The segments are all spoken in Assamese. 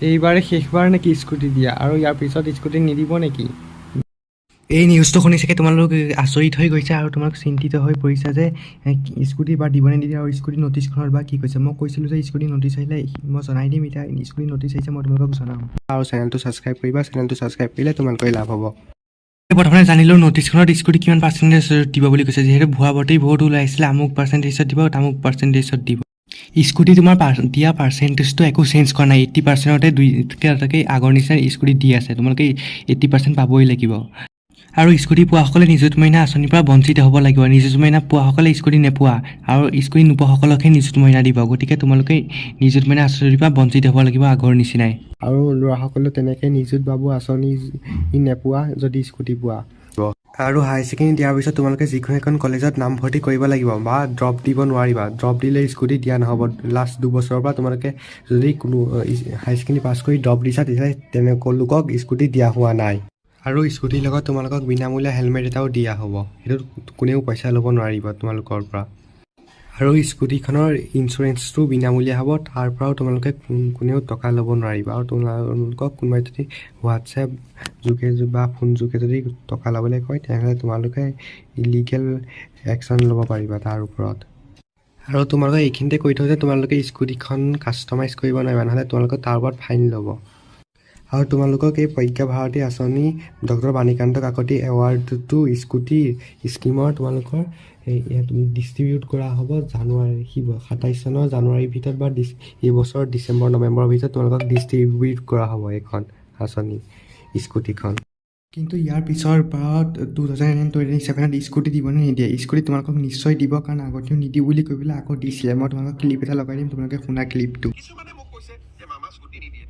এইবাৰে শেষবাৰ নেকি স্কুটি দিয়া আৰু ইয়াৰ পিছত স্কুটি নিদিব নেকি? এই নিউজটো শুনি চাগে তোমালোক আচৰিত হৈ গৈছে আৰু তোমালোক চিন্তিত হৈ পৰিছা যে স্কুটি বা দিব নিদিয়ে আৰু স্কুটি নটিছখনত বা কি কৈছে। মই কৈছিলোঁ যে স্কুটি নটিছ আহিলে মই জনাই দিম, এতিয়া স্কুটি নটিছ আহিছে মই তোমালোকক জনাম। আৰু চেনেলটো ছাবস্ক্ৰাইব কৰিবা, চেনেলটো ছাবস্ক্ৰাইব কৰিলে তোমালোকৰ লাভ হ'ব। প্ৰথমে জানিলোঁ নটিছখনত স্কুটি কিমান পাৰ্চেণ্টেজ দিব বুলি কৈছে, যিহেতু ভুৱা বাতৰি বহুত ওলাইছিলে, আমুক পাৰ্চেণ্টেজত দিব তামুক পাৰ্চেণ্টেজত দিব। স্কুটি তোমাৰ দিয়া পাৰ্চেণ্টেজটো একো চেঞ্জ কৰা নাই, 80%তে দুইটাকে আগৰ নিচিনা স্কুটি দি আছে, তোমালোকে 80% পাবই লাগিব। আৰু স্কুটি পোৱাসকলে নিযুত মইনা আঁচনিৰ পৰা বঞ্চিত হ'ব লাগিব। নিযুত মইনা পোৱাসকলে স্কুটি নোপোৱা আৰু স্কুটি নোপোৱাসকলকহে নিযুত মইনা দিব, গতিকে তোমালোকে নিযুত মইনা আঁচনিৰ পৰা বঞ্চিত হ'ব লাগিব আগৰ নিচিনাই। আৰু ল'ৰাসকলেও তেনেকৈ নিযুত বাবু আঁচনি নোপোৱা যদি স্কুটি পোৱা। আৰু হায়াৰ ছেকেণ্ডেৰী দিয়াৰ পিছত তোমালোকে যিকোনো এখন কলেজত নামভৰ্তি কৰিব লাগিব বা ড্ৰপ দিব নোৱাৰিবা। ড্ৰপ দিলে স্কুটি দিয়া নহ'ব। লাষ্ট 2 বছৰৰ পৰা তোমালোকে যদি কোনো হায়াৰ ছেকেণ্ডেৰী পাছ কৰি ড্ৰপ দিছা তেতিয়াহ'লে তেওঁলোকক স্কুটি দিয়া হোৱা নাই। আৰু স্কুটিৰ লগত তোমালোকক বিনামূলীয়া হেলমেট এটাও দিয়া হ'ব, সেইটো কোনেও পইচা ল'ব নোৱাৰিব তোমালোকৰ পৰা। আৰু স্কুটিখনৰ ইঞ্চুৰেঞ্চটো বিনামূলীয়া হ'ব, তাৰ পৰাও তোমালোকে কোনেও টকা ল'ব নোৱাৰিবা। আৰু তোমালোকক কোনোবাই যদি হোৱাটছএপ যোগে বা ফোন যোগে যদি টকা ল'বলৈ কয় তেনেহ'লে তোমালোকে ইলিগেল একশ্যন ল'ব পাৰিবা তাৰ ওপৰত। আৰু তোমালোকে এইখিনিতে কৈ থওঁ যে তোমালোকে স্কুটিখন কাষ্টমাইজ কৰিব নোৱাৰিবা, নহ'লে তোমালোকক তাৰ ওপৰত ফাইন ল'ব। আৰু তোমালোকক এই প্ৰজ্ঞা ভাৰতী আঁচনি ডক্টৰ বাণীকান্ত কাকতি এৱাৰ্ডটো স্কুটি স্কিমৰ তোমালোকৰ ডিষ্ট্ৰিবিউট কৰা হ'ব জানুৱাৰী 27 চনৰ জানুৱাৰীৰ ভিতৰত বা এইবছৰ ডিচেম্বৰ নৱেম্বৰৰ ভিতৰত তোমালোকক ডিষ্ট্ৰিবিউট কৰা হ'ব এইখন আঁচনি স্কুটিখন। কিন্তু ইয়াৰ পিছৰ বাৰত 2027ত স্কুটি দিবনে নিদিয়ে? স্কুটি তোমালোকক নিশ্চয় দিব, কাৰণ আগতেও নিদিওঁ বুলি কৈ পেলাই আকৌ দিছিলে। মই তোমালোকক ক্লিপ এটা লগাই দিম, তোমালোকে শুনা ক্লিপটো। কিছুমানে মোক কৈছে যে মামা স্কুটি নিদিয়ে।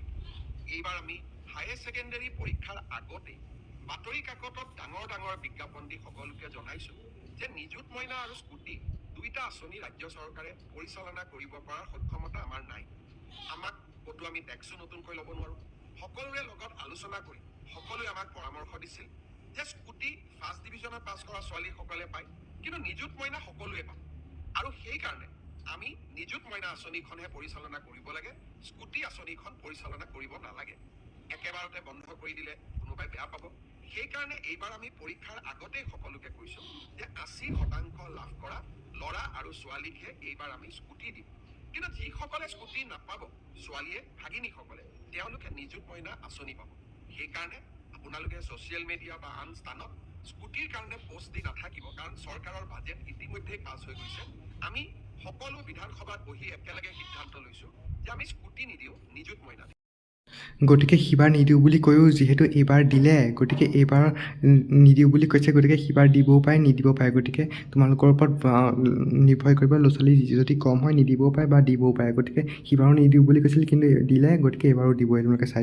এইবাৰ আমি হায়াৰ ছেকেণ্ডেৰী পৰীক্ষাৰ আগতে বাতৰি কাকতত ডাঙৰ ডাঙৰ বিজ্ঞাপন দি সকলোকে জনাইছো যে নিযুত মইনা আৰু স্কুটি দুইটা আঁচনি ৰাজ্য চৰকাৰে পৰিচালনা কৰিব পৰাৰ সক্ষমতা আমাৰ নাই। আমাক ক'তো আমি টেক্সো নতুনকৈ ল'ব নোৱাৰোঁ। সকলোৰে লগত আলোচনা কৰি সকলোৱে আমাক পৰামৰ্শ দিছিল যে স্কুটি ফাৰ্ষ্ট ডিভিজনত পাছ কৰা ছোৱালীসকলে পায়, কিন্তু নিযুত মইনা সকলোৱে পায়। আৰু সেইকাৰণে আমি নিযুত মইনা আঁচনিখনহে পৰিচালনা কৰিব লাগে, স্কুটি আঁচনিখন পৰিচালনা কৰিব নালাগে। একেবাৰতে বন্ধ কৰি দিলে কোনোবাই বেয়া পাব। সেইকাৰণে এইবাৰ আমি পৰীক্ষাৰ আগতেই সকলোকে কৈছো যে 80% লাভ কৰা ল'ৰা আৰু ছোৱালীকহে এইবাৰ আমি স্কুটি দিম। কিন্তু যিসকলে স্কুটি নাপাব, ছোৱালীয়ে ভাগিনীসকলে, তেওঁলোকে নিযুত মইনা আঁচনি পাব। সেইকাৰণে আপোনালোকে ছ'চিয়েল মিডিয়া বা আন স্থানত স্কুটিৰ কাৰণে পোষ্ট দি নাথাকিব, কাৰণ চৰকাৰৰ বাজেট ইতিমধ্যেই পাছ হৈ গৈছে। আমি সকলো বিধানসভাত বহি একেলগে সিদ্ধান্ত লৈছো যে আমি স্কুটি নিদিওঁ, নিযুত মইনা দিওঁ। গতিকে সিবাৰ নিদিওঁ বুলি কৈও যিহেতু এইবাৰ দিলে, গতিকে এইবাৰ নিদিওঁ বুলি কৈছে, গতিকে সিবাৰ দিবও পাৰে নিদিবও পাৰে। গতিকে তোমালোকৰ ওপৰত নিৰ্ভৰ কৰিব, ল'ৰা ছোৱালী যদি কম হয় নিদিবও পাৰে বা দিবও পাৰে। গতিকে সিবাৰো নিদিওঁ বুলি কৈছিল কিন্তু দিলে, গতিকে এইবাৰো দিবই, তোমালোকে চাই